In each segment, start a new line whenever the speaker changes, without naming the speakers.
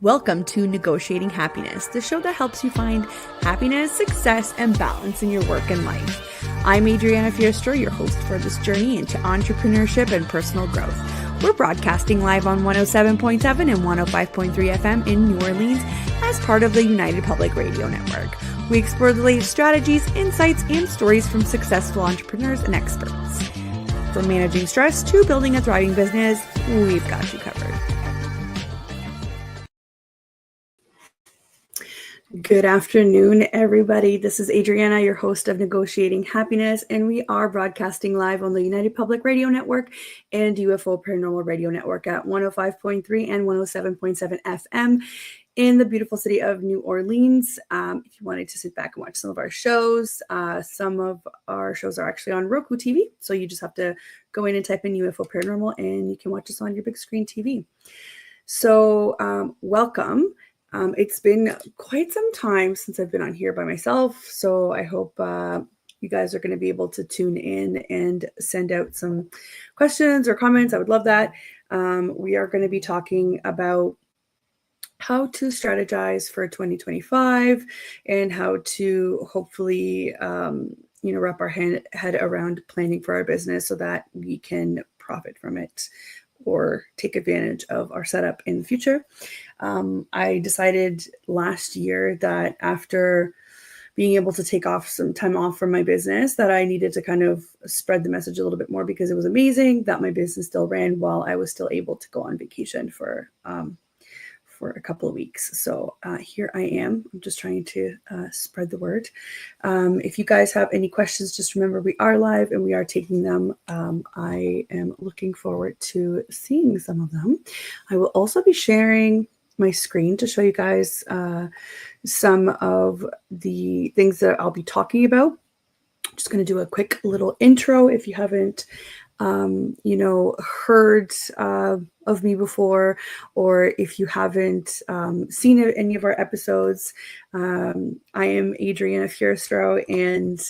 Welcome to Negotiating Happiness, the show that helps you find happiness, success, and balance in your work and life. I'm Adriana Fierastrau, your host for this journey into entrepreneurship and personal growth. We're broadcasting live on 107.7 and 105.3 FM in New Orleans as part of the United Public Radio Network. We explore the latest strategies, insights, and stories from successful entrepreneurs and experts. From managing stress to building a thriving business, we've got you covered. Good afternoon, everybody. This is Adriana, your host of Negotiating Happiness, and we are broadcasting live on the United Public Radio Network and UFO Paranormal Radio Network at 105.3 and 107.7 FM in the beautiful city of New Orleans. If you wanted to sit back and watch some of our shows, some of our shows are actually on Roku TV, so you just have to go in and type in UFO Paranormal, and you can watch us on your big screen TV. So welcome. It's been quite some time since I've been on here by myself, so I hope you guys are going to be able to tune in and send out some questions or comments. I would love that. We are going to be talking about how to strategize for 2025 and how to hopefully, wrap our head around planning for our business so that we can profit from it or take advantage of our setup in the future. I decided last year that after being able to take off some time off from my business, that I needed to kind of spread the message a little bit more, because it was amazing that my business still ran while I was still able to go on vacation for a couple of weeks. So here I am. I'm just trying to spread the word. If you guys have any questions, just remember we are live and we are taking them. I am looking forward to seeing some of them. I will also be sharing my screen to show you guys some of the things that I'll be talking about. I'm just going to do a quick little intro. If you haven't heard of me before, or if you haven't seen any of our episodes, I am Adriana Fierastrau, and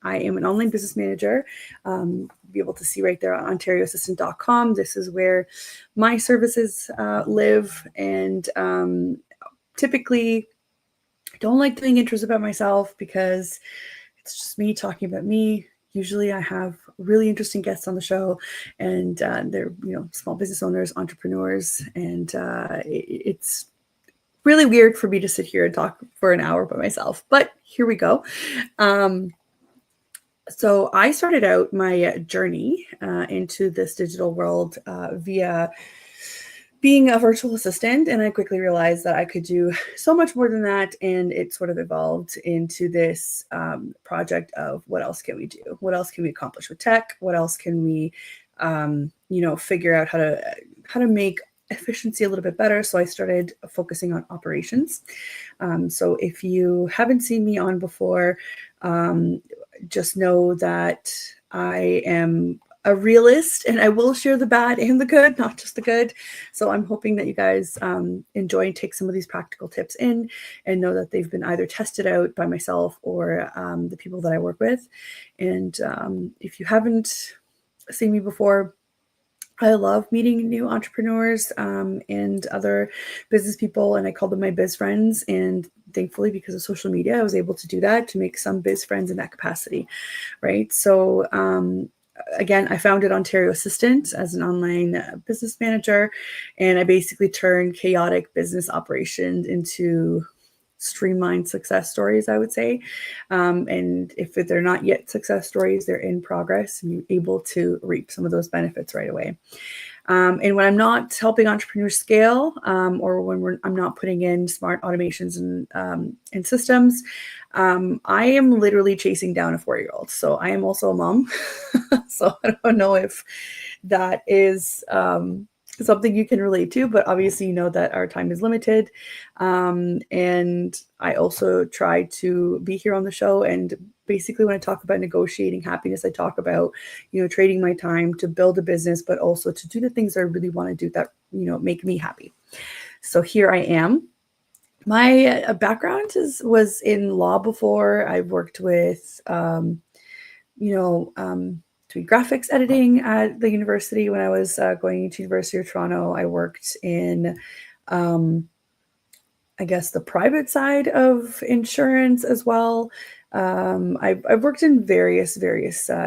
I am an online business manager. You'll be able to see right there on OntarioAssistant.com. This is where my services live, and typically I don't like doing intros about myself because it's just me talking about me. Usually I have really interesting guests on the show, and they're, small business owners, entrepreneurs, and it's really weird for me to sit here and talk for an hour by myself, but here we go. So I started out my journey into this digital world via being a virtual assistant, and I quickly realized that I could do so much more than that, and it sort of evolved into this project of what else can we do? What else can we accomplish with tech? What else can we, figure out how to make efficiency a little bit better? So I started focusing on operations. So if you haven't seen me on before, just know that I am a realist, and I will share the bad and the good, not just the good. So I'm hoping that you guys enjoy and take some of these practical tips in, and know that they've been either tested out by myself or the people that I work with. And if you haven't seen me before, I love meeting new entrepreneurs and other business people, and I call them my biz friends. And thankfully, because of social media, I was able to do that, to make some biz friends in that capacity, right? So again, I founded Ontario Assistant as an online business manager, and I basically turned chaotic business operations into streamlined success stories, I would say. And if they're not yet success stories, they're in progress, and you're able to reap some of those benefits right away. And when I'm not helping entrepreneurs scale, or when I'm not putting in smart automations and systems, I am literally chasing down a 4-year-old. So I am also a mom. So I don't know if that is something you can relate to, but obviously you know that our time is limited. And I also try to be here on the show, and basically when I talk about negotiating happiness, I talk about, trading my time to build a business, but also to do the things I really want to do that, make me happy. So here I am. My background was in law before. I've worked with, doing graphics editing at the university when I was going to University of Toronto. I worked in I guess, the private side of insurance as well. I've worked in various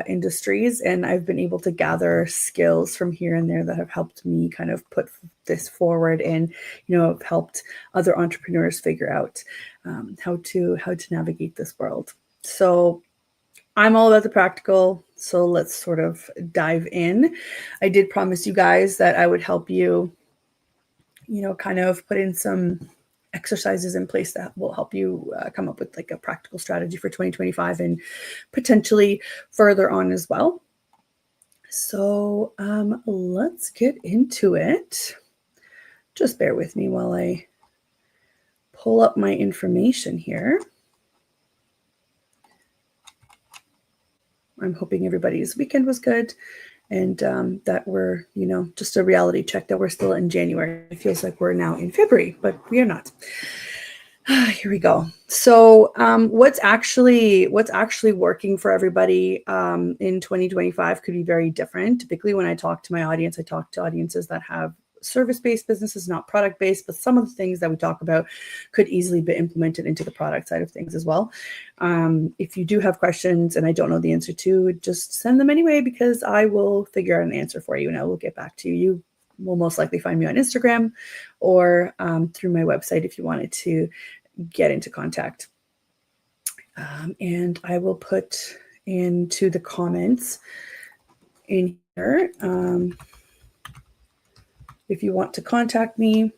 industries, and I've been able to gather skills from here and there that have helped me kind of put this forward, and have helped other entrepreneurs figure out how to navigate this world. So I'm all about the practical. So let's sort of dive in. I did promise you guys that I would help you, kind of put in some exercises in place that will help you come up with like a practical strategy for 2025 and potentially further on as well. So let's get into it. Just bear with me while I pull up my information here. I'm hoping everybody's weekend was good, and that we're, just a reality check that we're still in January. It feels like we're now in February, but we are not. Here we go. So what's actually working for everybody in 2025 could be very different. Typically, when I talk to my audience, I talk to audiences that have service-based businesses, not product-based, but some of the things that we talk about could easily be implemented into the product side of things as well. If you do have questions and I don't know the answer to, just send them anyway, because I will figure out an answer for you and I will get back to you. You will most likely find me on Instagram or through my website if you wanted to get into contact. And I will put into the comments in here if you want to contact me.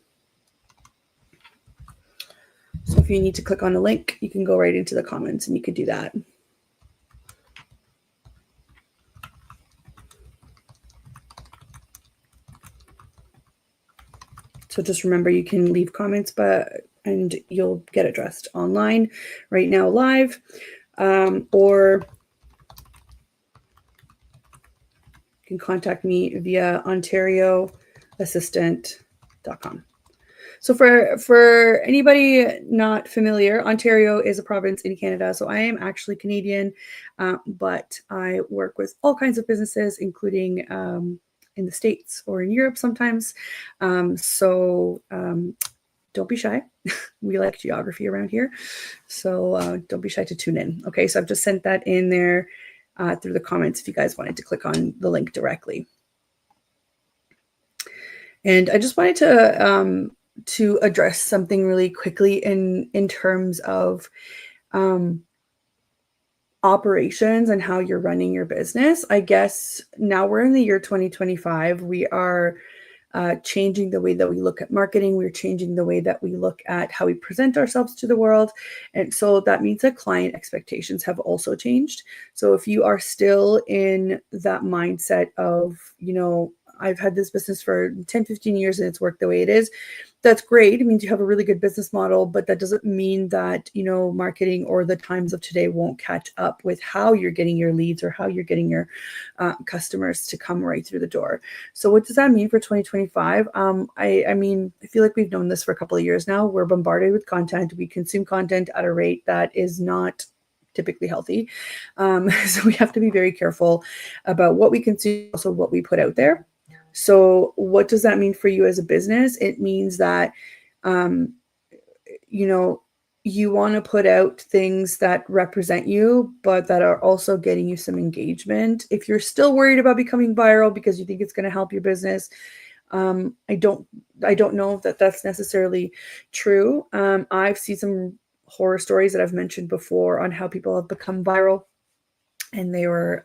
So if you need to click on a link, you can go right into the comments and you could do that. So just remember, you can leave comments, and you'll get addressed online right now live, or you can contact me via ontarioassistant.com. So for anybody not familiar, Ontario is a province in Canada. So I am actually Canadian, but I work with all kinds of businesses, including in the States or in Europe sometimes. So don't be shy. We like geography around here. So don't be shy to tune in. Okay, so I've just sent that in there through the comments if you guys wanted to click on the link directly. And I just wanted to address something really quickly in terms of operations and how you're running your business. I guess now we're in the year 2025. We are changing the way that we look at marketing. We're changing the way that we look at how we present ourselves to the world. And so that means that client expectations have also changed. So if you are still in that mindset of, I've had this business for 10, 15 years and it's worked the way it is, that's great. It means you have a really good business model, but that doesn't mean that, marketing or the times of today won't catch up with how you're getting your leads or how you're getting your customers to come right through the door. So what does that mean for 2025? I mean, I feel like we've known this for a couple of years now. We're bombarded with content. We consume content at a rate that is not typically healthy. So we have to be very careful about what we consume, also what we put out there. So what does that mean for you as a business? It means that, you want to put out things that represent you, but that are also getting you some engagement. If you're still worried about becoming viral because you think it's going to help your business, I don't know that that's necessarily true. I've seen some horror stories that I've mentioned before on how people have become viral, and they were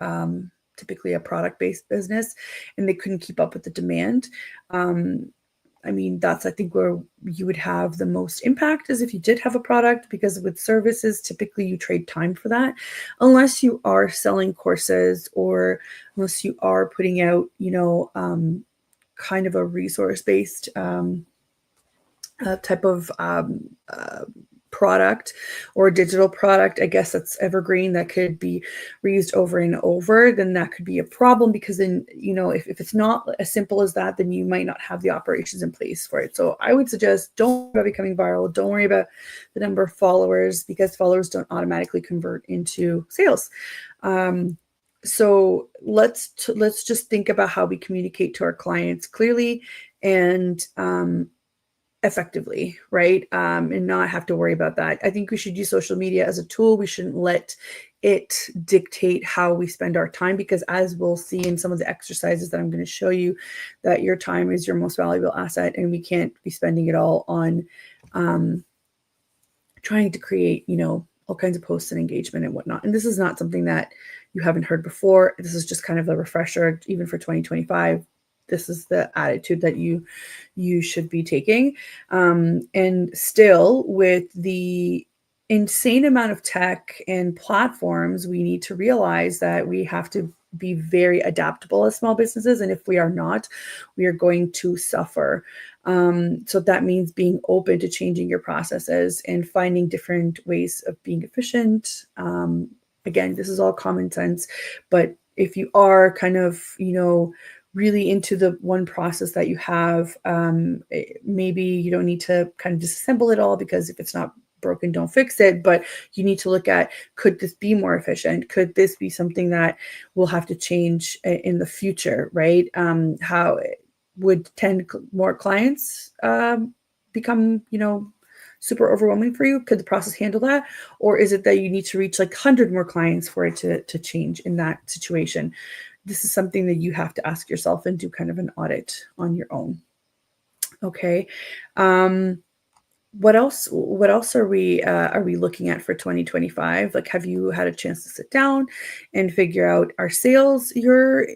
typically a product-based business, and they couldn't keep up with the demand. I mean, that's, I think, where you would have the most impact is if you did have a product, because with services, typically you trade time for that, unless you are selling courses or unless you are putting out, kind of a resource-based type of product or digital product, I guess that's evergreen, that could be reused over and over, then that could be a problem, because then, if it's not as simple as that, then you might not have the operations in place for it. So I would suggest, don't worry about becoming viral. Don't worry about the number of followers, because followers don't automatically convert into sales. So let's just think about how we communicate to our clients clearly and effectively, right? And not have to worry about that. I think we should use social media as a tool. We shouldn't let it dictate how we spend our time, because as we'll see in some of the exercises that I'm going to show you, that your time is your most valuable asset, and we can't be spending it all on trying to create, all kinds of posts and engagement and whatnot. And this is not something that you haven't heard before. This is just kind of a refresher, even for 2025. This is the attitude that you should be taking. And still, with the insane amount of tech and platforms, we need to realize that we have to be very adaptable as small businesses. And if we are not, we are going to suffer. So that means being open to changing your processes and finding different ways of being efficient. Again, this is all common sense, but if you are kind of, really into the one process that you have, maybe you don't need to kind of disassemble it all, because if it's not broken, don't fix it. But you need to look at, could this be more efficient? Could this be something that will have to change in the future, right? How would 10 more clients become, super overwhelming for you? Could the process handle that? Or is it that you need to reach like 100 more clients for it to change in that situation? This is something that you have to ask yourself and do kind of an audit on your own. Okay. What else are we looking at for 2025? Like, have you had a chance to sit down and figure out, are sales your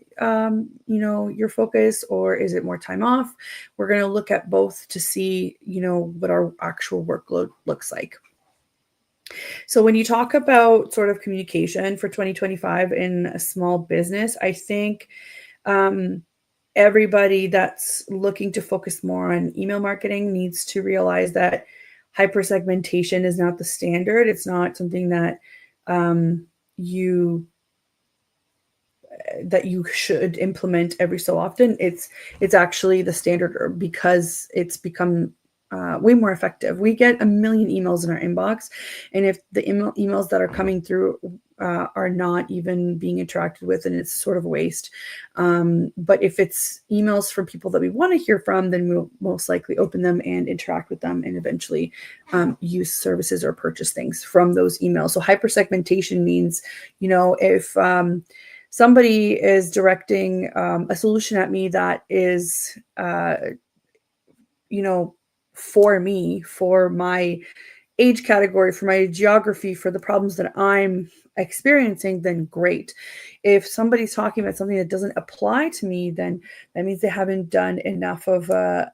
focus, or is it more time off? We're going to look at both to see, what our actual workload looks like. So when you talk about sort of communication for 2025 in a small business, I think everybody that's looking to focus more on email marketing needs to realize that hypersegmentation is not the standard. It's not something that you should implement every so often. It's actually the standard, because it's become way more effective. We get 1 million emails in our inbox, and if the emails that are coming through are not even being interacted with, and it's sort of a waste. But if it's emails from people that we want to hear from, then we'll most likely open them and interact with them, and eventually use services or purchase things from those emails. So hypersegmentation means, if somebody is directing a solution at me that is, for me, for my age category, for my geography, for the problems that I'm experiencing, then great. If somebody's talking about something that doesn't apply to me, then that means they haven't done enough of a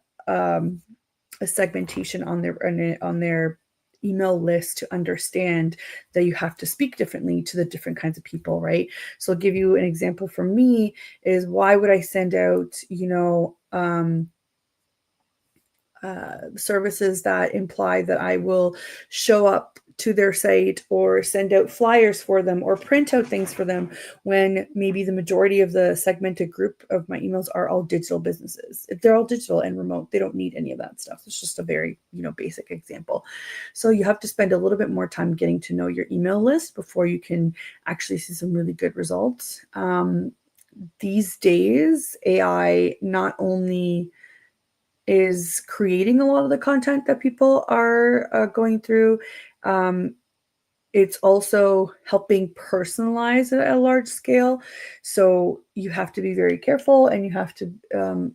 segmentation on their email list to understand that you have to speak differently to the different kinds of people, right? So I'll give you an example from me is, why would I send out, services that imply that I will show up to their site or send out flyers for them or print out things for them, when maybe the majority of the segmented group of my emails are all digital businesses. If they're all digital and remote, they don't need any of that stuff. It's just a very, basic example. So you have to spend a little bit more time getting to know your email list before you can actually see some really good results. These days, AI not only is creating a lot of the content that people are going through, it's also helping personalize at a large scale. So you have to be very careful, and you have to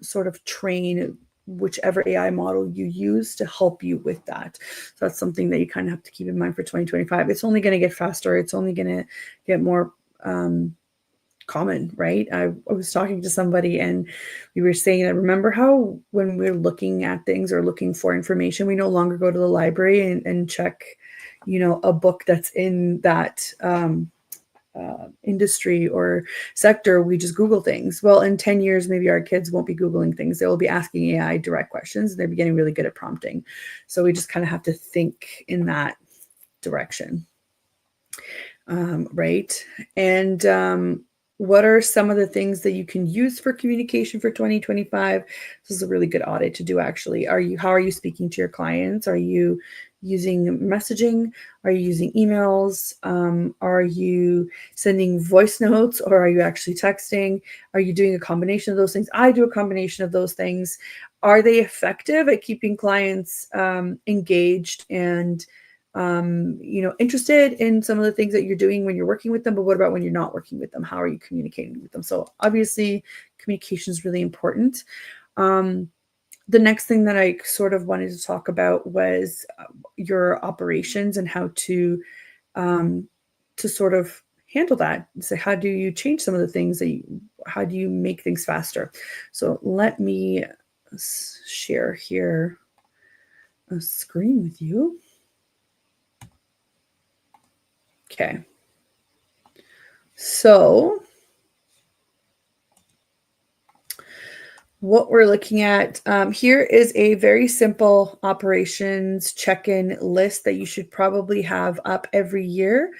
sort of train whichever AI model you use to help you with that. So that's something that you kind of have to keep in mind for 2025. It's only going to get faster. It's only going to get more common, right? I was talking to somebody, and we were saying that, remember how when we're looking at things or looking for information, we no longer go to the library and check, a book that's in that industry or sector. We just Google things. Well, in 10 years, maybe our kids won't be Googling things. They will be asking AI direct questions. They're getting really good at prompting. So we just kind of have to think in that direction. Right. And what are some of the things that you can use for communication for 2025? This is a really good audit to do, actually. How are you speaking to your clients? Are you, using messaging? Are you using emails? Are you sending voice notes, or are you actually texting? Are you doing a combination of those things? I do a combination of those things. Are they effective at keeping clients engaged and interested in some of the things that you're doing when you're working with them? But what about when you're not working with them? How are you communicating with them? So obviously communication is really important. The next thing that I sort of wanted to talk about was your operations and how to sort of handle that. So how do you change some of the things how do you make things faster? So let me share here a screen with you. Okay. So what we're looking at here is a very simple operations check-in list that you should probably have up every year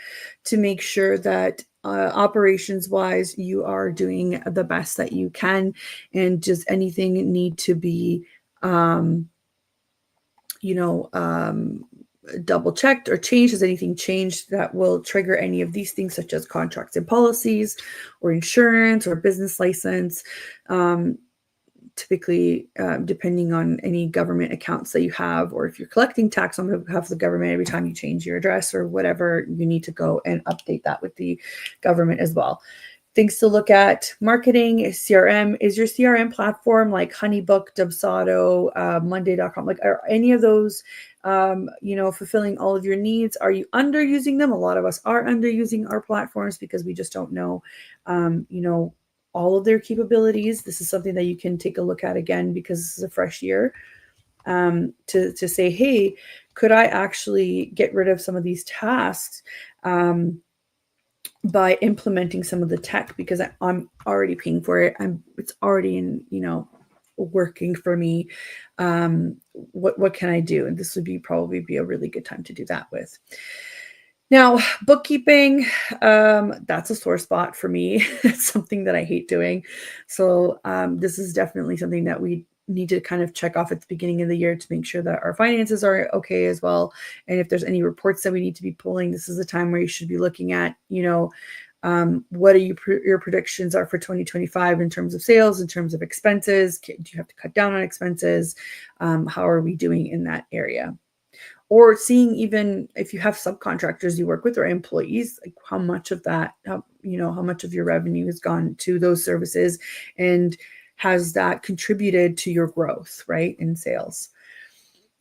to make sure that operations wise you are doing the best that you can, and does anything need to be double checked or changed? Has anything changed that will trigger any of these things, such as contracts and policies or insurance or business license? Typically, depending on any government accounts that you have, or if you're collecting tax on behalf of the government, every time you change your address or whatever, you need to go and update that with the government as well. Things to look at: marketing, CRM. Is your CRM platform like Honeybook, Dubsado, Monday.com, like are any of those fulfilling all of your needs? Are you underusing them? A lot of us are underusing our platforms because we just don't know all of their capabilities. This is something that you can take a look at again, because this is a fresh year, to say, hey, could I actually get rid of some of these tasks by implementing some of the tech, because I'm already paying for it. It's already in, working for me. What can I do? And this would probably be a really good time to do that with. Now, bookkeeping, that's a sore spot for me. It's something that I hate doing. So this is definitely something that we need to kind of check off at the beginning of the year to make sure that our finances are okay as well. And if there's any reports that we need to be pulling, this is a time where you should be looking at, what are your predictions are for 2025 in terms of sales, in terms of expenses. Do you have to cut down on expenses? How are we doing in that area? Or seeing, even if you have subcontractors you work with or employees, like how much of that, how much of your revenue has gone to those services, and has that contributed to your growth, right, in sales?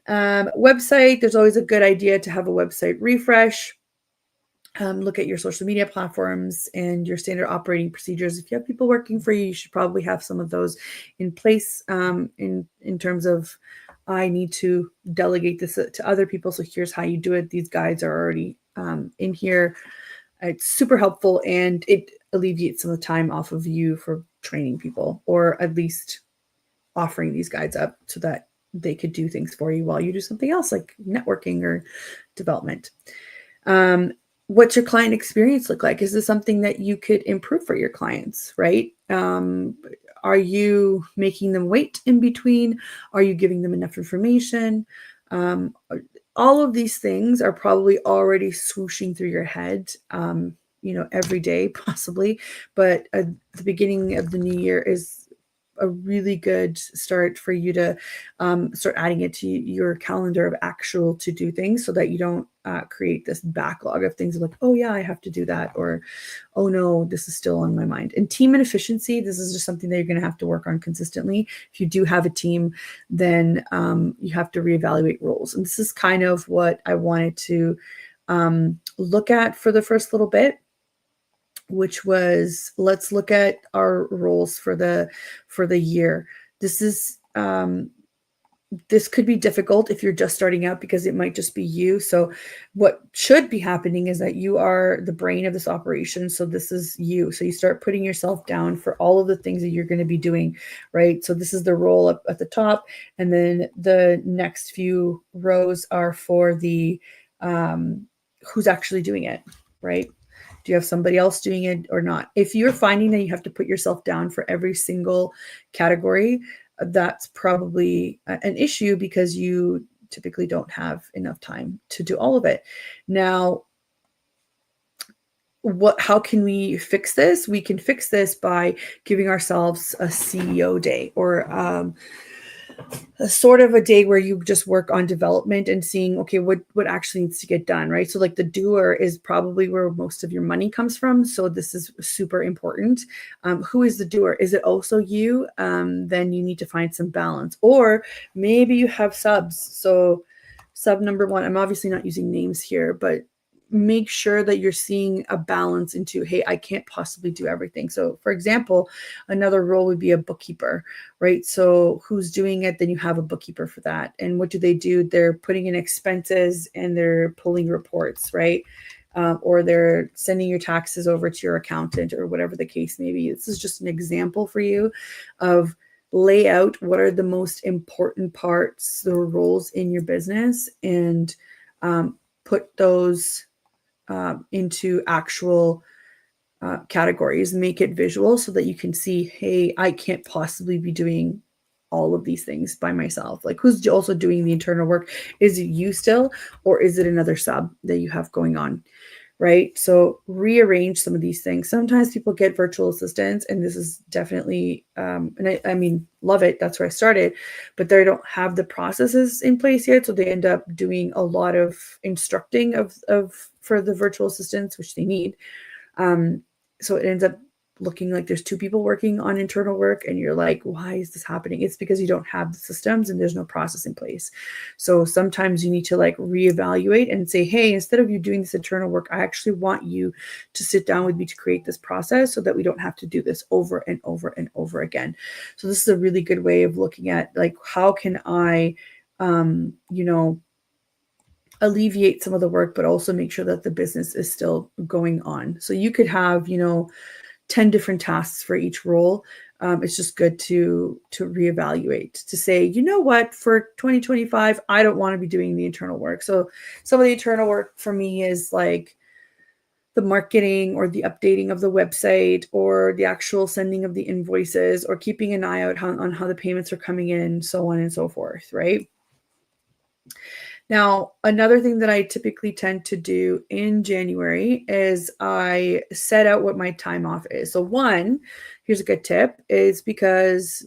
Website, there's always a good idea to have a website refresh. Look at your social media platforms and your standard operating procedures. If you have people working for you, you should probably have some of those in place, in terms of, I need to delegate this to other people, so here's how you do it. These guides are already in here. It's super helpful, and it alleviates some of the time off of you for training people, or at least offering these guides up so that they could do things for you while you do something else, like networking or development. What's your client experience look like? Is this something that you could improve for your clients, right? Are you making them wait in between? Are you giving them enough information? All of these things are probably already swooshing through your head, every day possibly, but at the beginning of the new year is a really good start for you to start adding it to your calendar of actual to-do things, so that you don't create this backlog of things like, oh yeah, I have to do that, or oh no, this is still on my mind. And team and efficiency, this is just something that you're going to have to work on consistently. If you do have a team, then you have to reevaluate roles. And this is kind of what I wanted to look at for the first little bit, which was, let's look at our roles for the year. This could be difficult if you're just starting out, because it might just be you. So what should be happening is that you are the brain of this operation. So this is you. So you start putting yourself down for all of the things that you're going to be doing, right? So this is the role up at the top. And then the next few rows are for the who's actually doing it, right? Do you have somebody else doing it or not? If you're finding that you have to put yourself down for every single category, that's probably an issue, because you typically don't have enough time to do all of it. Now, how can we fix this? We can fix this by giving ourselves a CEO day, or a sort of a day where you just work on development and seeing, okay, what actually needs to get done, right? So like the doer is probably where most of your money comes from. So this is super important. Who is the doer? Is it also you? Then you need to find some balance. Or maybe you have subs. So sub number one, I'm obviously not using names here, but make sure that you're seeing a balance into, hey, I can't possibly do everything. So for example, another role would be a bookkeeper, right? So who's doing it? Then you have a bookkeeper for that. And what do? They're putting in expenses and they're pulling reports, right? Or they're sending your taxes over to your accountant, or whatever the case may be. This is just an example for you of lay out what are the most important parts, the roles in your business, and put those into actual categories, make it visual so that you can see, hey, I can't possibly be doing all of these things by myself. Like, who's also doing the internal work? Is it you still, or is it another sub that you have going on? Right? So rearrange some of these things. Sometimes people get virtual assistants, and this is definitely, and I mean, love it. That's where I started, but they don't have the processes in place yet. So they end up doing a lot of instructing for the virtual assistants, which they need. So it ends up looking like there's two people working on internal work, and you're like, why is this happening? It's because you don't have the systems and there's no process in place. So sometimes you need to like reevaluate and say, hey, instead of you doing this internal work, I actually want you to sit down with me to create this process so that we don't have to do this over and over and over again. So this is a really good way of looking at, like, how can I, alleviate some of the work, but also make sure that the business is still going on. So you could have, 10 different tasks for each role. It's just good to reevaluate, to say, you know what, for 2025, I don't want to be doing the internal work. So some of the internal work for me is like the marketing, or the updating of the website, or the actual sending of the invoices, or keeping an eye out on how the payments are coming in, so on and so forth, right? Now, another thing that I typically tend to do in January is I set out what my time off is. So one, here's a good tip, is because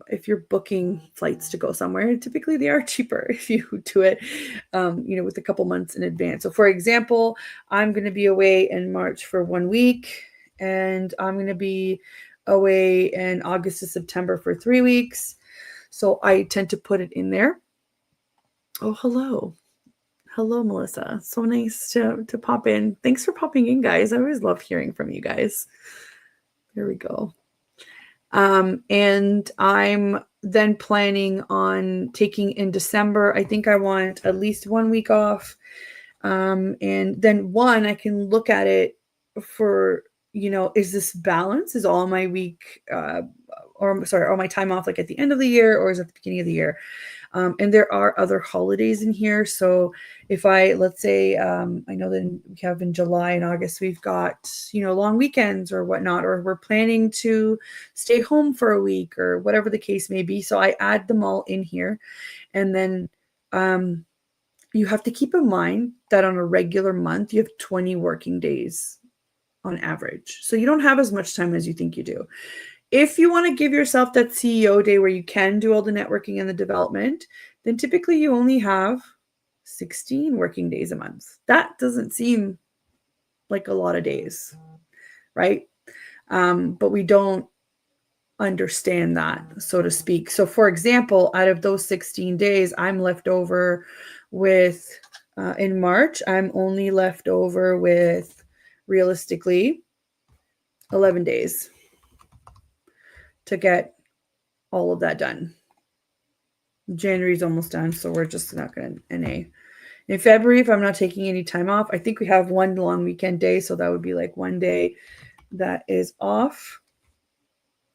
if you're booking flights to go somewhere, typically they are cheaper if you do it, with a couple months in advance. So for example, I'm going to be away in March for 1 week, and I'm going to be away in August to September for 3 weeks. So I tend to put it in there. Oh, hello. Hello, Melissa. So nice to pop in. Thanks for popping in, guys. I always love hearing from you guys. There we go. And I'm then planning on taking in December. I think I want at least 1 week off. And then I can look at it for, is this balance? Is all my week, all my time off like at the end of the year, or is it at the beginning of the year? And there are other holidays in here. So if let's say, I know that we have in July and August, we've got, long weekends or whatnot, or we're planning to stay home for a week, or whatever the case may be. So I add them all in here. And then you have to keep in mind that on a regular month, you have 20 working days on average. So you don't have as much time as you think you do. If you want to give yourself that CEO day where you can do all the networking and the development, then typically you only have 16 working days a month. That doesn't seem like a lot of days, right? But we don't understand that, so to speak. So for example, out of those 16 days, I'm left over with, in March, I'm only left over with, realistically, 11 days to get all of that done. January's almost done, so we're just not going to NA. In February, if I'm not taking any time off, I think we have one long weekend day, so that would be like 1 day that is off.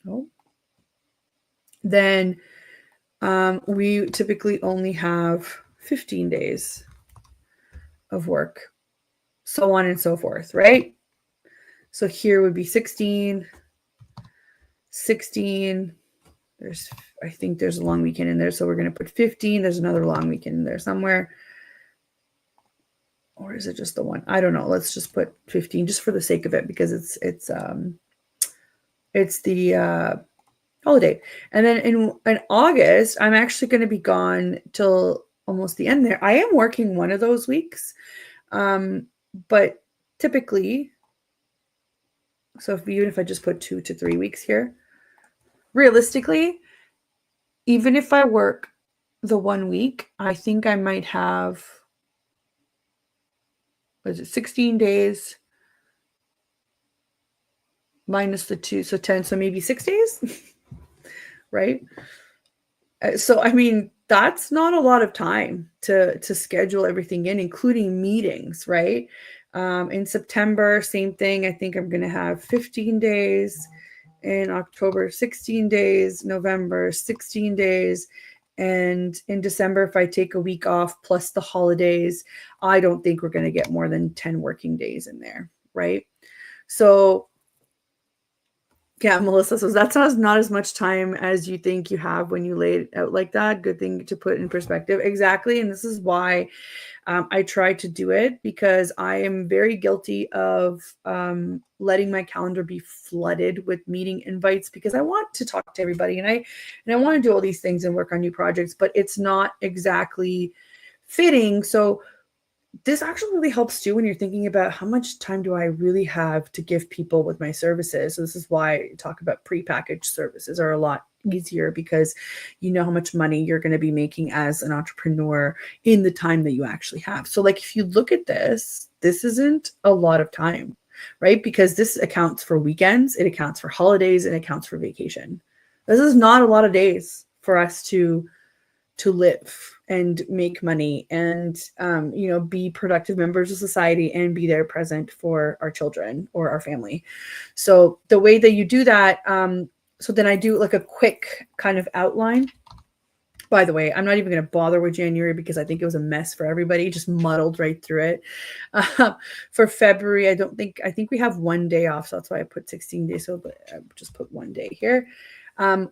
Oh. Then we typically only have 15 days of work, so on and so forth, right? So here would be 16, I think there's a long weekend in there. So we're going to put 15. There's another long weekend in there somewhere. Or is it just the one? I don't know. Let's just put 15 just for the sake of it, because it's the holiday. And then in August, I'm actually going to be gone till almost the end there. I am working one of those weeks. But typically, so even if I just put 2 to 3 weeks here, realistically, even if I work the 1 week, I think I might have, what is it, 16 days minus the 2, so 10, so maybe 6 days, right? So, I mean, that's not a lot of time to schedule everything in, including meetings, right? In September, same thing. I think I'm going to have 15 days. In October, 16 days. November, 16 days. And in December, if I take a week off plus the holidays, I don't think we're going to get more than 10 working days in there, right? So yeah, Melissa says that's not as much time as you think you have when you lay it out like that. Good thing to put in perspective. Exactly. And this is why I try to do it, because I am very guilty of letting my calendar be flooded with meeting invites, because I want to talk to everybody and I want to do all these things and work on new projects, but it's not exactly fitting. So this actually really helps too when you're thinking about how much time do I really have to give people with my services. So this is why I talk about prepackaged services are a lot easier, because you know how much money you're going to be making as an entrepreneur in the time that you actually have. So like, if you look at this isn't a lot of time, right? Because this accounts for weekends, it accounts for holidays, and it accounts for vacation. This is not a lot of days for us to live and make money and, be productive members of society and be there present for our children or our family. So the way that you do that, so then I do like a quick kind of outline. By the way, I'm not even going to bother with January because I think it was a mess for everybody, just muddled right through it. For February, I think we have 1 day off. So that's why I put 16 days. So I just put 1 day here.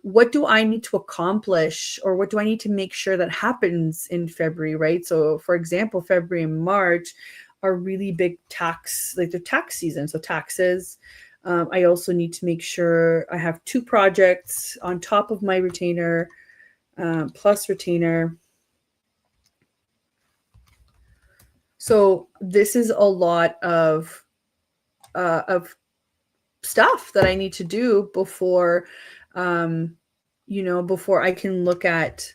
What do I need to accomplish, or what do I need to make sure that happens in February, right? So for example, February and March are really big they're tax season. So taxes. I also need to make sure I have 2 projects on top of my retainer, plus retainer. So this is a lot of stuff that I need to do before before I can look at,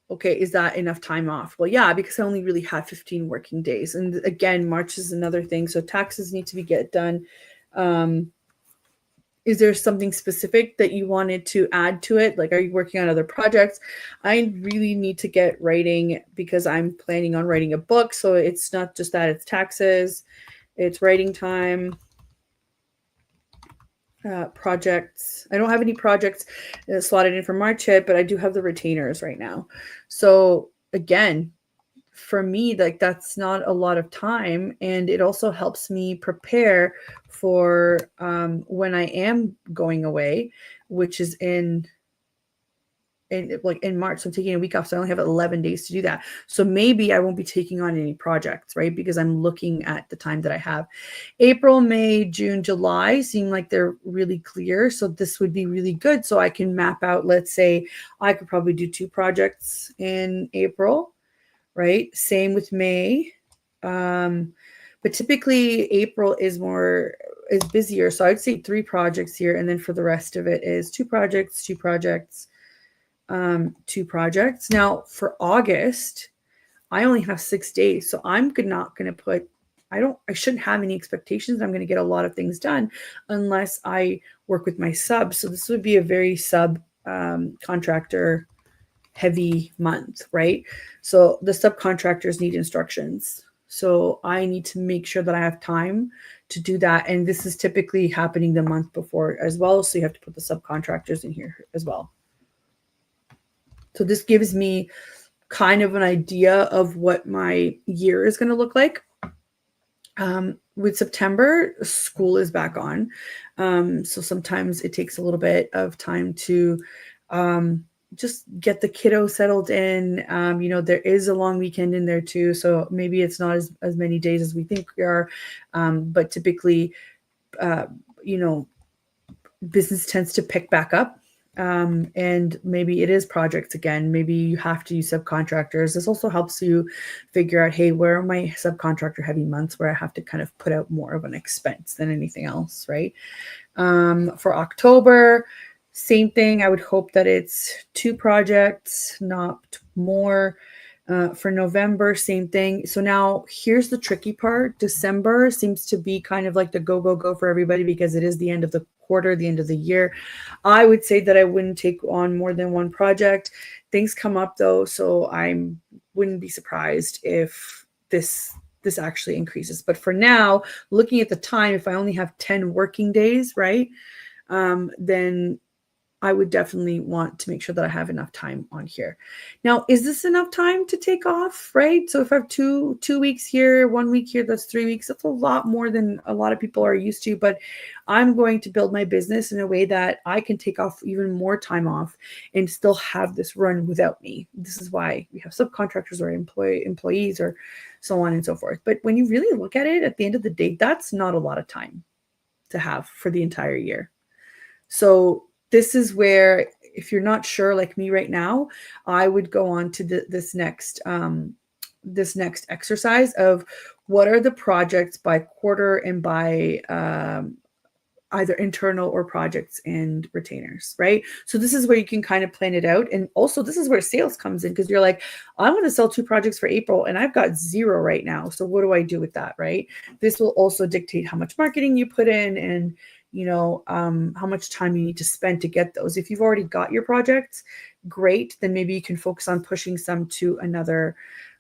okay, is that enough time off? Well, yeah, because I only really have 15 working days. And again, March is another thing. So taxes need to get done. Is there something specific that you wanted to add to it? Like, are you working on other projects? I really need to get writing, because I'm planning on writing a book. So it's not just that, it's taxes, it's writing time. Projects. I don't have any projects slotted in for March yet, but I do have the retainers right now. So again, for me, like, that's not a lot of time, and it also helps me prepare for when I am going away, which is in March. So I'm taking a week off, so I only have 11 days to do that. So maybe I won't be taking on any projects, right? Because I'm looking at the time that I have. April, May, June, July seem like they're really clear. So this would be really good. So I can map out, let's say I could probably do 2 projects in April, right? Same with May. But typically April is busier. So I'd say 3 projects here. And then for the rest of it is 2 projects, 2 projects, 2 projects. Now for August, I only have 6 days. So I'm not going to put, I shouldn't have any expectations. I'm going to get a lot of things done unless I work with my sub. So this would be a very contractor heavy month, right? So the subcontractors need instructions. So I need to make sure that I have time to do that. And this is typically happening the month before as well. So you have to put the subcontractors in here as well. So this gives me kind of an idea of what my year is going to look like. With September, school is back on. So sometimes it takes a little bit of time to just get the kiddo settled in. There is a long weekend in there too, so maybe it's not as many days as we think we are, but typically, business tends to pick back up. And maybe it is projects again. Maybe you have to use subcontractors. This also helps you figure out, hey, where are my subcontractor heavy months where I have to kind of put out more of an expense than anything else, right? For October, same thing. I would hope that it's 2 projects, not more. For November, same thing. So now here's the tricky part. December seems to be kind of like the go, go, go for everybody because it is the end of the quarter, the end of the year. I would say that I wouldn't take on more than 1 project. Things come up though, so I wouldn't be surprised if this actually increases. But for now, looking at the time, if I only have 10 working days, right, then I would definitely want to make sure that I have enough time on here. Now, is this enough time to take off, right? So if I have two weeks here, 1 week here, that's 3 weeks. That's a lot more than a lot of people are used to, but I'm going to build my business in a way that I can take off even more time off and still have this run without me. This is why we have subcontractors or employees or so on and so forth. But when you really look at it, at the end of the day, that's not a lot of time to have for the entire year. So this is where, if you're not sure like me right now, I would go on to this next exercise of what are the projects by quarter and by either internal or projects and retainers, right? So this is where you can kind of plan it out. And also this is where sales comes in, because you're like, I want to sell 2 projects for April and I've got 0 right now. So what do I do with that, right? This will also dictate how much marketing you put in and how much time you need to spend to get those. If you've already got your projects, great. Then maybe you can focus on pushing some to another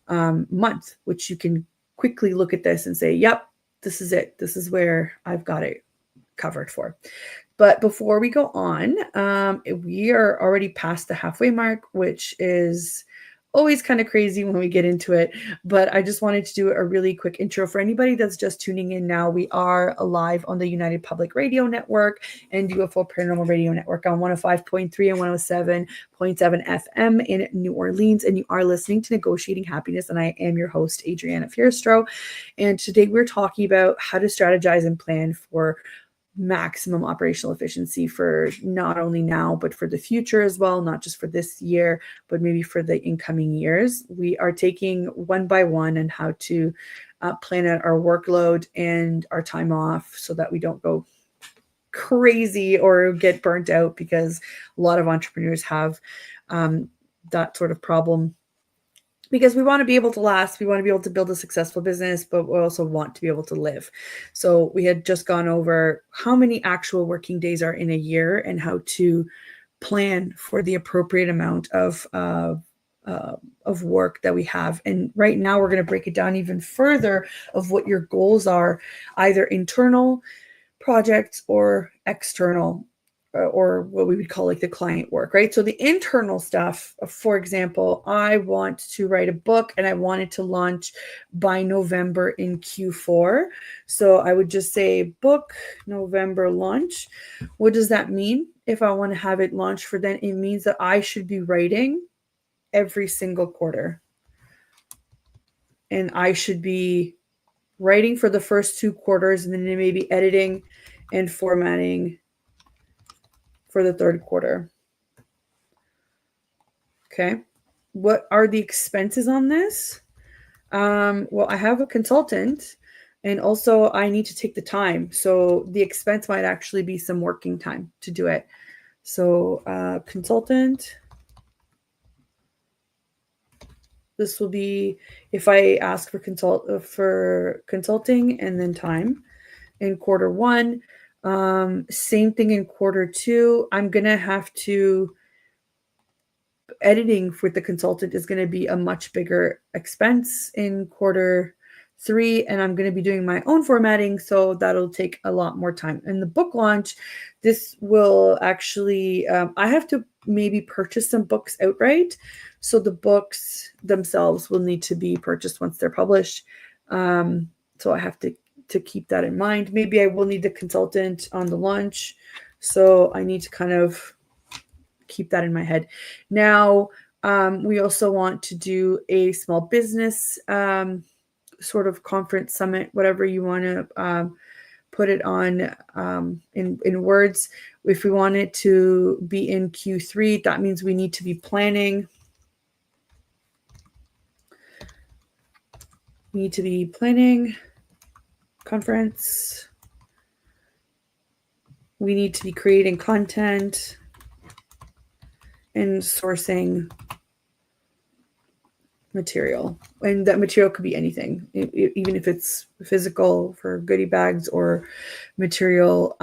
month, which you can quickly look at this and say, yep, this is it. This is where I've got it covered for. But before we go on, we are already past the halfway mark, which is always kind of crazy when we get into it. But I just wanted to do a really quick intro for anybody that's just tuning in now. We are live on the United Public Radio Network and UFO Paranormal Radio Network on 105.3 and 107.7 FM in New Orleans. And you are listening to Negotiating Happiness. And I am your host, Adriana Fierastrau. And today we're talking about how to strategize and plan for maximum operational efficiency for not only now, but for the future as well, not just for this year, but maybe for the incoming years. We are taking one by one and how to plan out our workload and our time off so that we don't go crazy or get burnt out, because a lot of entrepreneurs have that sort of problem. Because we want to be able to last, we want to be able to build a successful business, but we also want to be able to live. So we had just gone over how many actual working days are in a year and how to plan for the appropriate amount of work that we have. And right now we're going to break it down even further of what your goals are, either internal projects or external, or what we would call like the client work, right? So the internal stuff, for example, I want to write a book and I want it to launch by November in Q4. So I would just say book November launch. What does that mean? If I want to have it launched for then, it means that I should be writing every single quarter. And I should be writing for the first 2 quarters and then maybe editing and formatting for the 3rd quarter. Okay. What are the expenses on this? Well, I have a consultant and also I need to take the time. So the expense might actually be some working time to do it. So consultant, this will be if I ask for consulting and then time in quarter 1. Same thing in quarter 2. I'm going to have to, editing with the consultant is going to be a much bigger expense in quarter 3. And I'm going to be doing my own formatting. So that'll take a lot more time. And the book launch, this will actually, I have to maybe purchase some books outright. So the books themselves will need to be purchased once they're published. So I have to keep that in mind. Maybe I will need the consultant on the launch. So I need to kind of keep that in my head. Now, we also want to do a small business sort of conference summit, whatever you want to put it on in words. If we want it to be in Q3, that means we need to be planning. We need to be planning conference. We need to be creating content and sourcing material. And that material could be anything, even if it's physical for goodie bags or material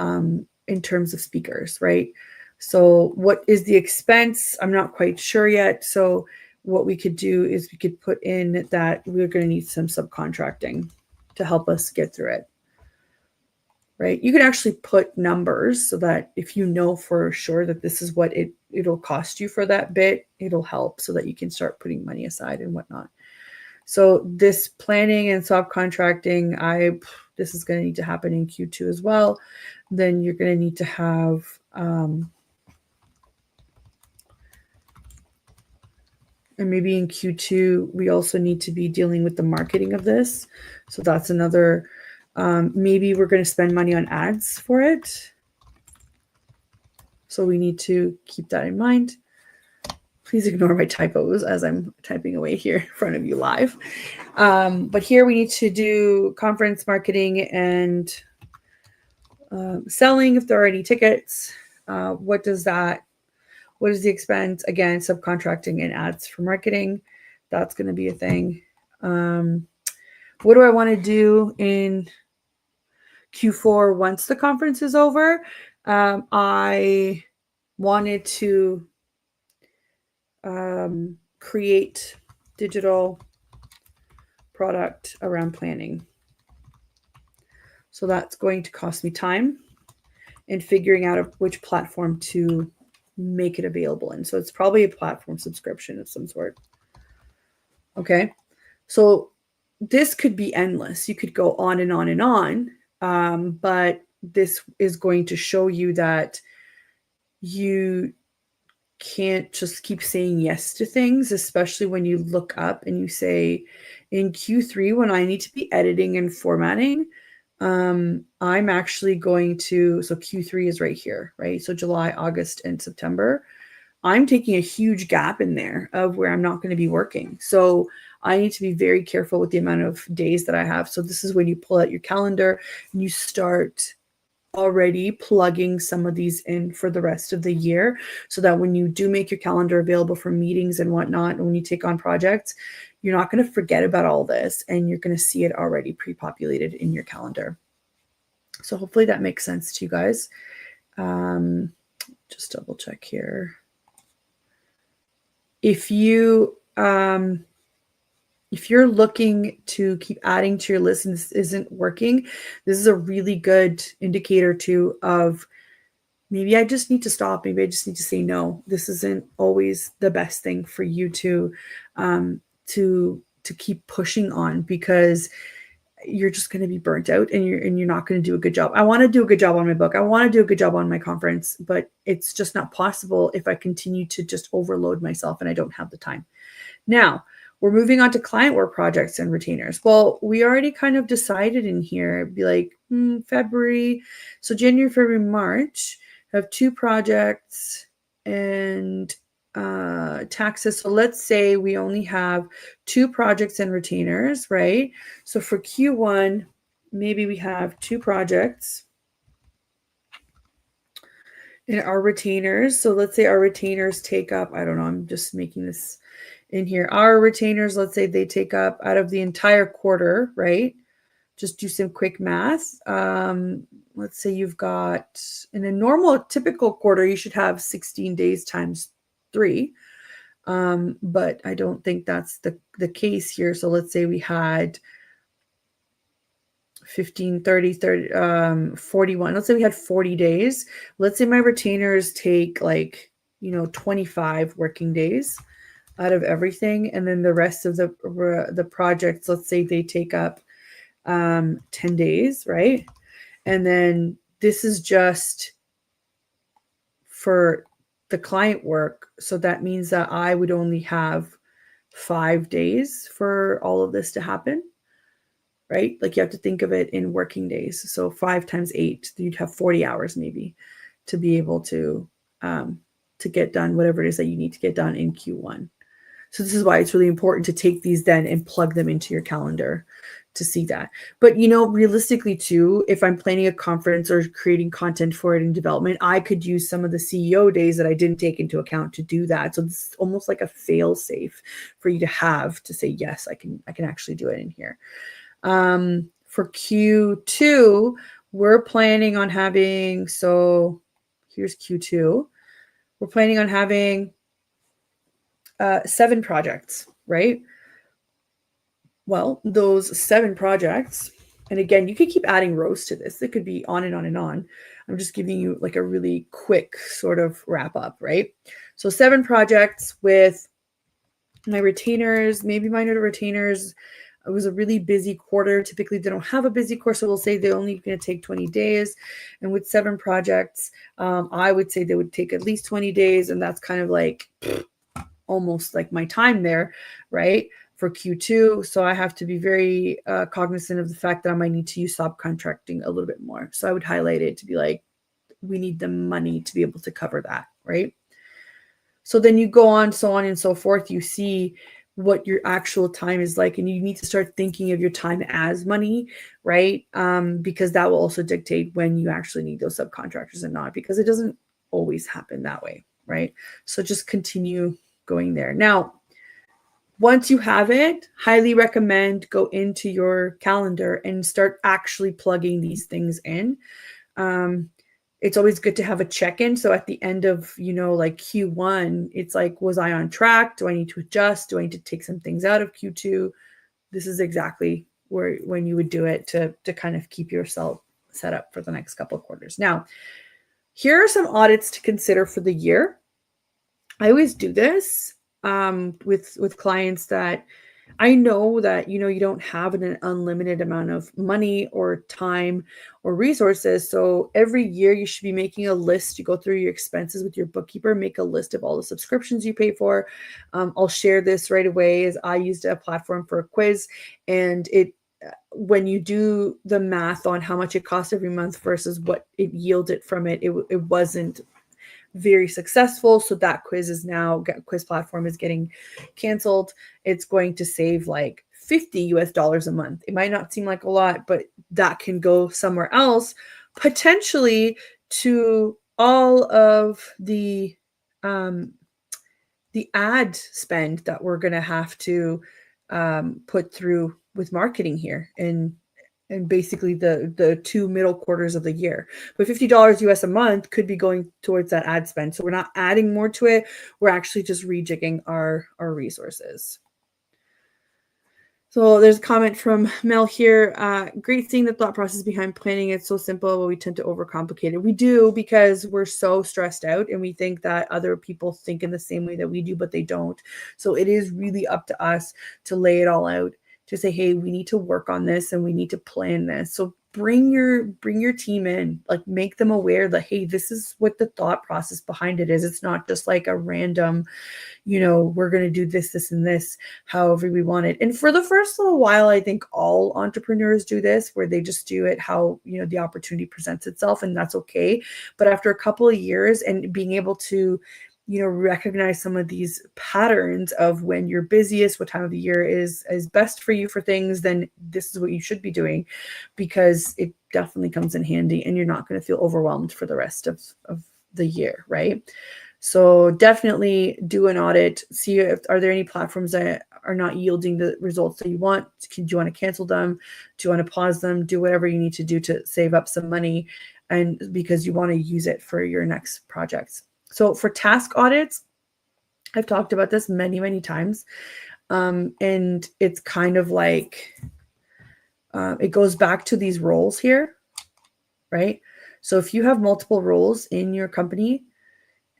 in terms of speakers, right? So what is the expense? I'm not quite sure yet. So what we could do is we could put in that we're going to need some subcontracting to help us get through it. Right? You can actually put numbers so that if you know for sure that this is what it'll cost you for that bit, it'll help so that you can start putting money aside and whatnot. So this planning and subcontracting, this is going to need to happen in Q2 as well. Then you're going to need to have and maybe in Q2, we also need to be dealing with the marketing of this. So that's another, maybe we're going to spend money on ads for it. So we need to keep that in mind. Please ignore my typos as I'm typing away here in front of you live. But here we need to do conference marketing and selling if there are any tickets. What is the expense? Again, subcontracting and ads for marketing. That's going to be a thing. What do I want to do in Q4 once the conference is over? I wanted to create digital product around planning. So that's going to cost me time in figuring out which platform to make it available in. So it's probably a platform subscription of some sort. Okay. So this could be endless. You could go on and on and on. But this is going to show you that you can't just keep saying yes to things, especially when you look up and you say in Q3, when I need to be editing and formatting, I'm actually going to, so Q3 is right here, right? So July, August, and September. I'm taking a huge gap in there of where I'm not going to be working. So I need to be very careful with the amount of days that I have. So this is when you pull out your calendar and you start already plugging some of these in for the rest of the year so that when you do make your calendar available for meetings and whatnot, and when you take on projects, you're not going to forget about all this and you're going to see it already pre-populated in your calendar. So hopefully that makes sense to you guys. Just double check here. If you're looking to keep adding to your list and this isn't working, this is a really good indicator too of maybe I just need to stop. Maybe I just need to say no. This isn't always the best thing for you to keep pushing on, because you're just going to be burnt out and you're not going to do a good job. I want to do a good job on my book. I want to do a good job on my conference, but it's just not possible if I continue to just overload myself and I don't have the time. Now, we're moving on to client work projects and retainers. Well, we already kind of decided in here, it'd be like February. So January, February, March, have 2 projects and taxes. So let's say we only have 2 projects and retainers, right? So for Q1, maybe we have 2 projects and our retainers. So let's say our retainers take up, I don't know, I'm just making this in here. Our retainers, let's say they take up out of the entire quarter, right? Just do some quick math. Let's say you've got, in a normal, typical quarter, you should have 16 days times 3. But I don't think that's the case here. So let's say we had 15, 30, 41. Let's say we had 40 days. Let's say my retainers take 25 working days out of everything. And then the rest of the projects, let's say they take up 10 days, right? And then this is just for the client work. So that means that I would only have 5 days for all of this to happen, right? Like you have to think of it in working days. So 5 times 8, you'd have 40 hours maybe to be able to get done whatever it is that you need to get done in Q1. So this is why it's really important to take these then and plug them into your calendar to see that. But, you know, realistically too, if I'm planning a conference or creating content for it in development, I could use some of the CEO days that I didn't take into account to do that. So this is almost like a fail safe for you to have to say, yes, I can actually do it in here. For Q2, we're planning on having, so here's Q2. We're planning on having 7 projects, right? Well, those 7 projects, and again, you could keep adding rows to this. It could be on and on and on. I'm just giving you like a really quick sort of wrap up, right? So 7 projects with my retainers, maybe minor retainers. It was a really busy quarter. Typically, they don't have a busy quarter, so we'll say they're only going to take 20 days. And with 7 projects, I would say they would take at least 20 days, and that's kind of like almost like my time there, right? For Q2. So I have to be very cognizant of the fact that I might need to use subcontracting a little bit more. So I would highlight it to be like, we need the money to be able to cover that, right? So then you go on, so on and so forth. You see what your actual time is like, and you need to start thinking of your time as money, right? Because that will also dictate when you actually need those subcontractors and not, because it doesn't always happen that way, right? So just continue going there. Now, once you have it, highly recommend go into your calendar and start actually plugging these things in. It's always good to have a check-in. So at the end of, you know, like Q1, it's like, was I on track? Do I need to adjust? Do I need to take some things out of Q2? This is exactly when you would do it to kind of keep yourself set up for the next couple of quarters. Now, here are some audits to consider for the year. I always do this with clients that I know that, you know, you don't have an unlimited amount of money or time or resources. So every year you should be making a list. You go through your expenses with your bookkeeper, make a list of all the subscriptions you pay for. I'll share this right away, as I used a platform for a quiz, and when you do the math on how much it costs every month versus what it yielded from it, it wasn't very successful. So that quiz platform is getting canceled. It's going to save like $50 a month. It might not seem like a lot, but that can go somewhere else, potentially to all of the ad spend that we're going to have to put through with marketing here and basically the 2 middle quarters of the year. But $50 US a month could be going towards that ad spend. So we're not adding more to it. We're actually just rejigging our resources. So there's a comment from Mel here. Great seeing the thought process behind planning. It's so simple, but we tend to overcomplicate it. We do, because we're so stressed out and we think that other people think in the same way that we do, but they don't. So it is really up to us to lay it all out, to say, hey, we need to work on this and we need to plan this. So bring your team in, like make them aware that, hey, this is what the thought process behind it is. It's not just like a random, you know, we're going to do this, and this, however we want it. And for the first little while, I think all entrepreneurs do this, where they just do it how, you know, the opportunity presents itself, and that's okay. But after a couple of years and being able to, you know, recognize some of these patterns of when you're busiest, what time of the year is best for you for things, then this is what you should be doing, because it definitely comes in handy and you're not going to feel overwhelmed for the rest of the year, right? So definitely do an audit, see if are there any platforms that are not yielding the results that you want. Do you want to cancel them? Do you want to pause them? Do whatever you need to do to save up some money, and because you want to use it for your next projects. So for task audits, I've talked about this many, many times. And it's kind of like, it goes back to these roles here, right? So if you have multiple roles in your company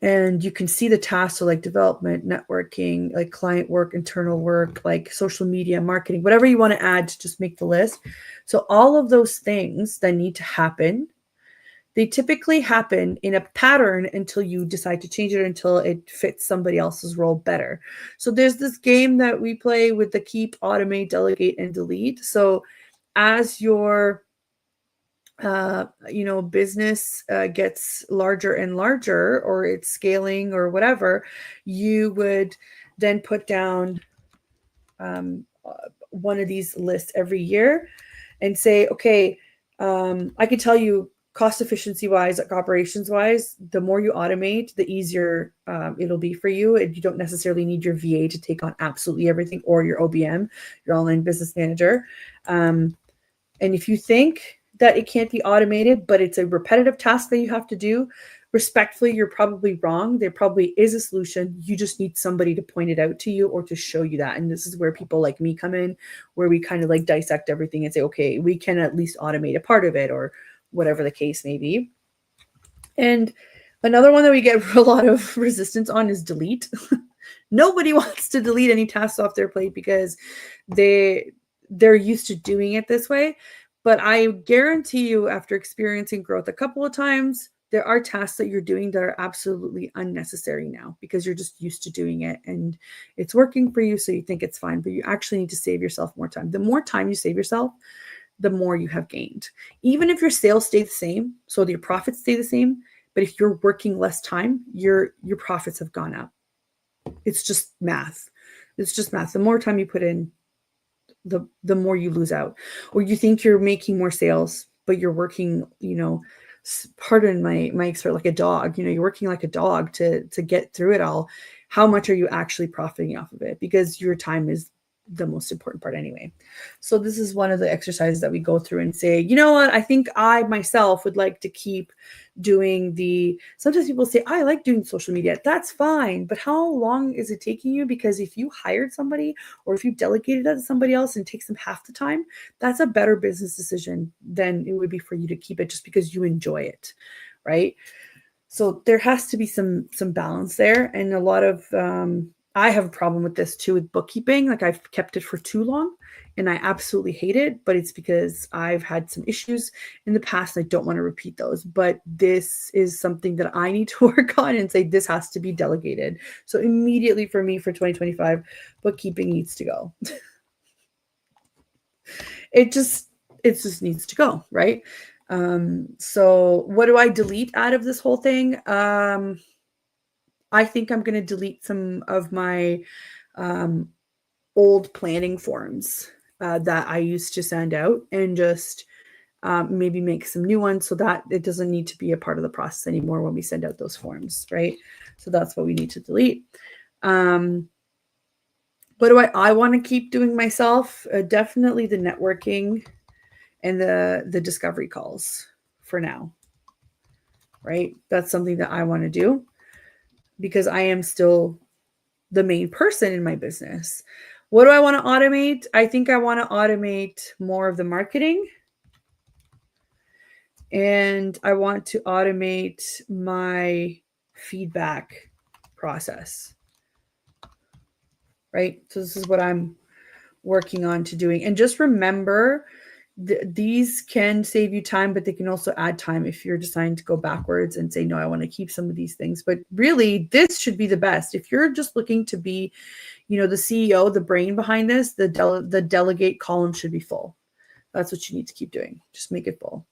and you can see the tasks, so like development, networking, like client work, internal work, like social media, marketing, whatever you want to add to just make the list. So all of those things that need to happen, They typically happen in a pattern until you decide to change it, until it fits somebody else's role better. So there's this game that we play with the keep, automate, delegate, and delete. So as your business gets larger and larger, or it's scaling or whatever, you would then put down one of these lists every year and say, okay, I can tell you cost efficiency wise, like operations wise, the more you automate, the easier it'll be for you. And you don't necessarily need your VA to take on absolutely everything, or your OBM, your online business manager. And if you think that it can't be automated, but it's a repetitive task that you have to do, respectfully, you're probably wrong. There probably is a solution. You just need somebody to point it out to you or to show you that. And this is where people like me come in, where we kind of like dissect everything and say, okay, we can at least automate a part of it, or whatever the case may be. And another one that we get a lot of resistance on is delete. Nobody wants to delete any tasks off their plate because they're used to doing it this way. But I guarantee you, after experiencing growth a couple of times, there are tasks that you're doing that are absolutely unnecessary now because you're just used to doing it and it's working for you. So you think it's fine, but you actually need to save yourself more time. The more time you save yourself, the more you have gained. Even if your sales stay the same, so your profits stay the same, but if you're working less time, your profits have gone up. It's just math. It's just math. The more time you put in, the more you lose out. Or you think you're making more sales, but you're working, pardon my expert, like a dog. You're working like a dog to get through it all. How much are you actually profiting off of it? Because your time is the most important part anyway. So this is one of the exercises that we go through and say, you know what, I think I myself would like to keep doing sometimes people say, I like doing social media. That's fine. But how long is it taking you? Because if you hired somebody or if you delegated that to somebody else and it takes them half the time, that's a better business decision than it would be for you to keep it just because you enjoy it. Right. So there has to be some balance there. And a lot of, I have a problem with this too, with bookkeeping. Like I've kept it for too long and I absolutely hate it, but it's because I've had some issues in the past. And I don't want to repeat those, but this is something that I need to work on and say, this has to be delegated. So immediately for me, for 2025, bookkeeping needs to go. It just needs to go. Right. So what do I delete out of this whole thing? I think I'm going to delete some of my old planning forms that I used to send out and just maybe make some new ones so that it doesn't need to be a part of the process anymore when we send out those forms, right? So that's what we need to delete. What do I want to keep doing myself? Definitely the networking and the discovery calls for now, right? That's something that I want to do, because I am still the main person in my business. What do I want to automate? I think I want to automate more of the marketing. And I want to automate my feedback process. Right? So this is what I'm working on to doing. And just remember, these can save you time, but they can also add time if you're deciding to go backwards and say, no, I want to keep some of these things. But really, this should be the best. If you're just looking to be, the CEO, the brain behind this, the delegate column should be full. That's what you need to keep doing. Just make it full.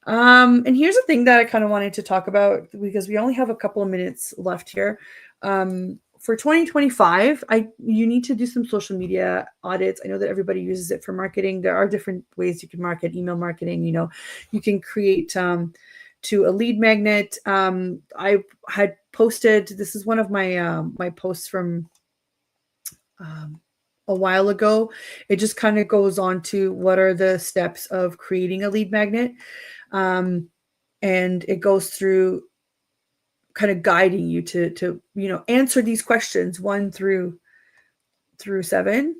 And here's a thing that I kind of wanted to talk about, because we only have a couple of minutes left here. For 2025, you need to do some social media audits. I know that everybody uses it for marketing. There are different ways you can market, email marketing. You can create to a lead magnet. I had posted, this is one of my my posts from a while ago. It just kind of goes on to what are the steps of creating a lead magnet. And it goes through kind of guiding you to answer these questions 1 through 7,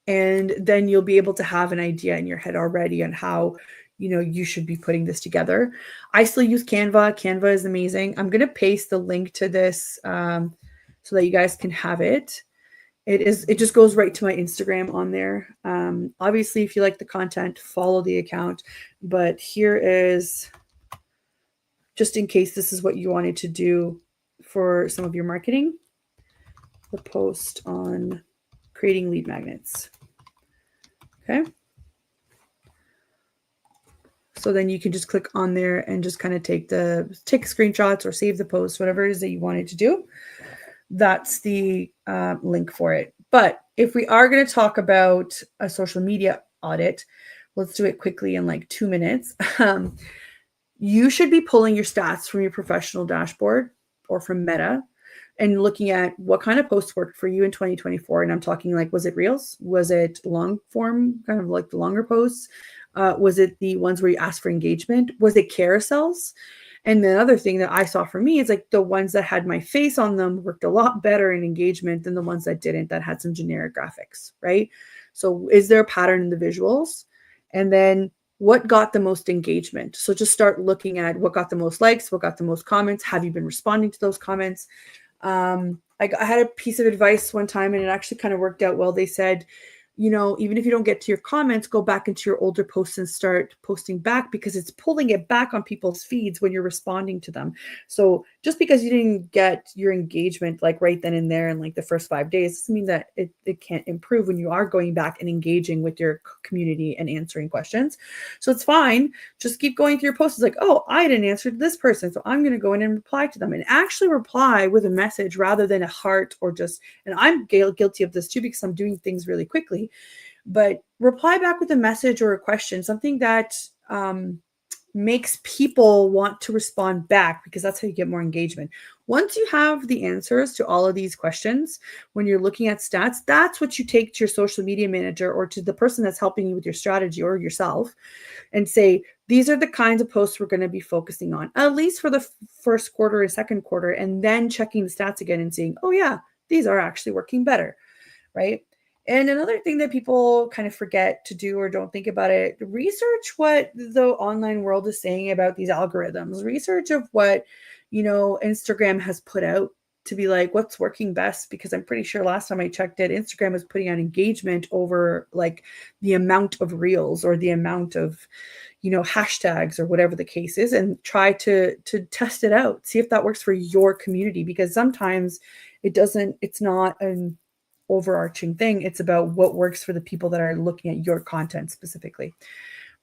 and then you'll be able to have an idea in your head already on how you should be putting this together. I still use Canva. Canva is amazing. I'm going to paste the link to this so that you guys can have it. It just goes right to my Instagram on there. Obviously, if you like the content, follow the account. But here is just in case this is what you wanted to do for some of your marketing, the post on creating lead magnets. Okay. So then you can just click on there and just kind of take screenshots or save the post, whatever it is that you wanted to do. That's the link for it. But if we are going to talk about a social media audit, let's do it quickly in like 2 minutes. You should be pulling your stats from your professional dashboard or from Meta and looking at what kind of posts worked for you in 2024. And I'm talking like, was it Reels? Was it long form, kind of like the longer posts? Was it the ones where you asked for engagement? Was it carousels? And the other thing that I saw for me is like the ones that had my face on them worked a lot better in engagement than the ones that didn't, that had some generic graphics, right? So is there a pattern in the visuals? And then what got the most engagement? So just start looking at what got the most likes, what got the most comments. Have you been responding to those comments? I had a piece of advice one time and it actually kind of worked out well. They said, you know, even if you don't get to your comments, go back into your older posts and start posting back, because it's pulling it back on people's feeds when you're responding to them. So just because you didn't get your engagement like right then and there in like the first 5 days doesn't mean that it can't improve when you are going back and engaging with your community and answering questions. So it's fine. Just keep going through your posts. It's like, oh, I didn't answer to this person, so I'm going to go in and reply to them, and actually reply with a message rather than a heart or just, and I'm guilty of this too because I'm doing things really quickly. But reply back with a message or a question, something that makes people want to respond back, because that's how you get more engagement. Once you have the answers to all of these questions, when you're looking at stats, that's what you take to your social media manager or to the person that's helping you with your strategy or yourself and say, these are the kinds of posts we're going to be focusing on, at least for the first quarter or second quarter, and then checking the stats again and seeing, oh yeah, these are actually working better, right? And another thing that people kind of forget to do or don't think about it, research what the online world is saying about these algorithms, research of what, you know, Instagram has put out to be like, what's working best? Because I'm pretty sure last time I checked it, Instagram was putting out engagement over like the amount of reels or the amount of, you know, hashtags or whatever the case is, and try to test it out, see if that works for your community, because sometimes it doesn't, it's not an overarching thing. It's about what works for the people that are looking at your content specifically,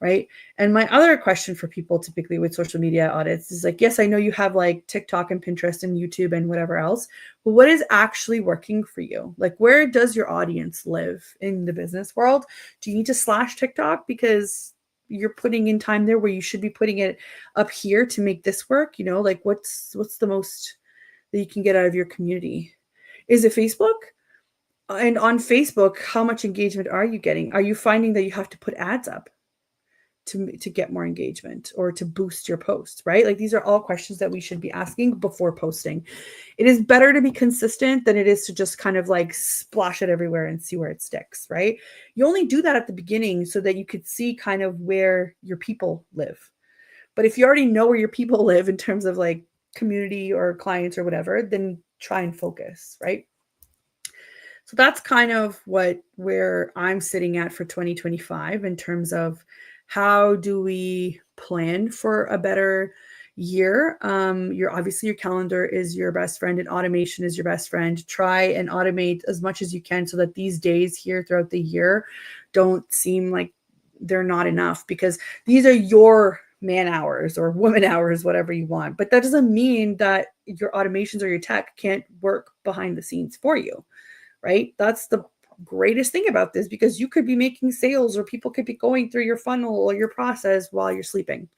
right? And my other question for people typically with social media audits is like, yes, I know you have like TikTok and Pinterest and YouTube and whatever else, but what is actually working for you? Like, where does your audience live in the business world? Do you need to slash TikTok because you're putting in time there where you should be putting it up here to make this work? You know, like what's the most that you can get out of your community? Is it Facebook? And on Facebook, how much engagement are you getting? Are you finding that you have to put ads up to get more engagement or to boost your posts, right? Like, these are all questions that we should be asking before posting. It is better to be consistent than it is to just kind of like splash it everywhere and see where it sticks, right? You only do that at the beginning so that you could see kind of where your people live. But if you already know where your people live in terms of like community or clients or whatever, then try and focus, right? So that's kind of where I'm sitting at for 2025 in terms of how do we plan for a better year. Obviously your calendar is your best friend and automation is your best friend. Try and automate as much as you can so that these days here throughout the year don't seem like they're not enough, because these are your man hours or woman hours, whatever you want. But that doesn't mean that your automations or your tech can't work behind the scenes for you. Right? That's the greatest thing about this, because you could be making sales or people could be going through your funnel or your process while you're sleeping.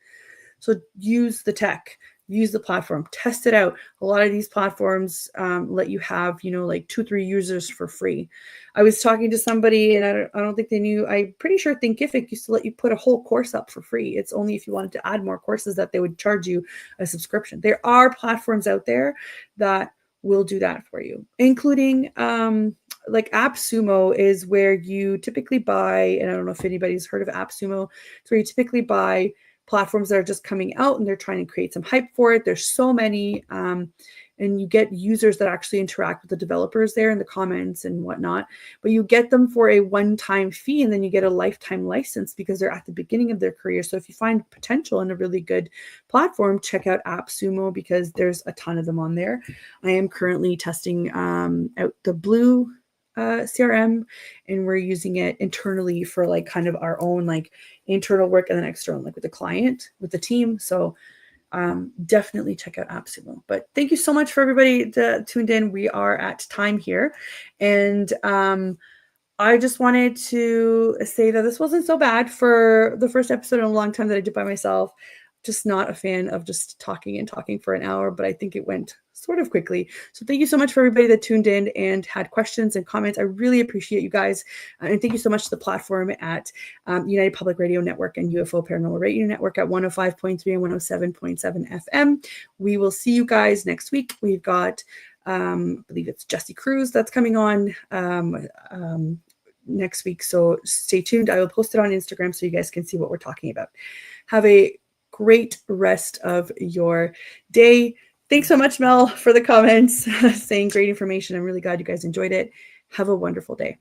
So use the tech, use the platform, test it out. A lot of these platforms let you have, you know, like 2-3 users for free. I was talking to somebody and I don't think they knew, I'm pretty sure Thinkific used to let you put a whole course up for free. It's only if you wanted to add more courses that they would charge you a subscription. There are platforms out there that will do that for you, including like AppSumo is where you typically buy, and I don't know if anybody's heard of AppSumo, it's where you typically buy platforms that are just coming out and they're trying to create some hype for it. There's so many, and you get users that actually interact with the developers there in the comments and whatnot, but you get them for a one-time fee, and then you get a lifetime license because they're at the beginning of their career. So if you find potential in a really good platform, check out AppSumo because there's a ton of them on there. I am currently testing out the Blue CRM, and we're using it internally for like kind of our own like internal work, and then external like with the client, with the team. So definitely check out AppSumo. But thank you so much for everybody that tuned in. We are at time here, and I just wanted to say that this wasn't so bad for the first episode in a long time that I did by myself. Just not a fan of just talking and talking for an hour, but I think it went sort of quickly. So thank you so much for everybody that tuned in and had questions and comments. I really appreciate you guys. And thank you so much to the platform at United Public Radio Network and UFO Paranormal Radio Network at 105.3 and 107.7 FM. We will see you guys next week. We've got, I believe it's Jesse Cruz that's coming on next week. So stay tuned. I will post it on Instagram so you guys can see what we're talking about. Have a great rest of your day. Thanks so much, Mel, for the comments saying great information. I'm really glad you guys enjoyed it. Have a wonderful day.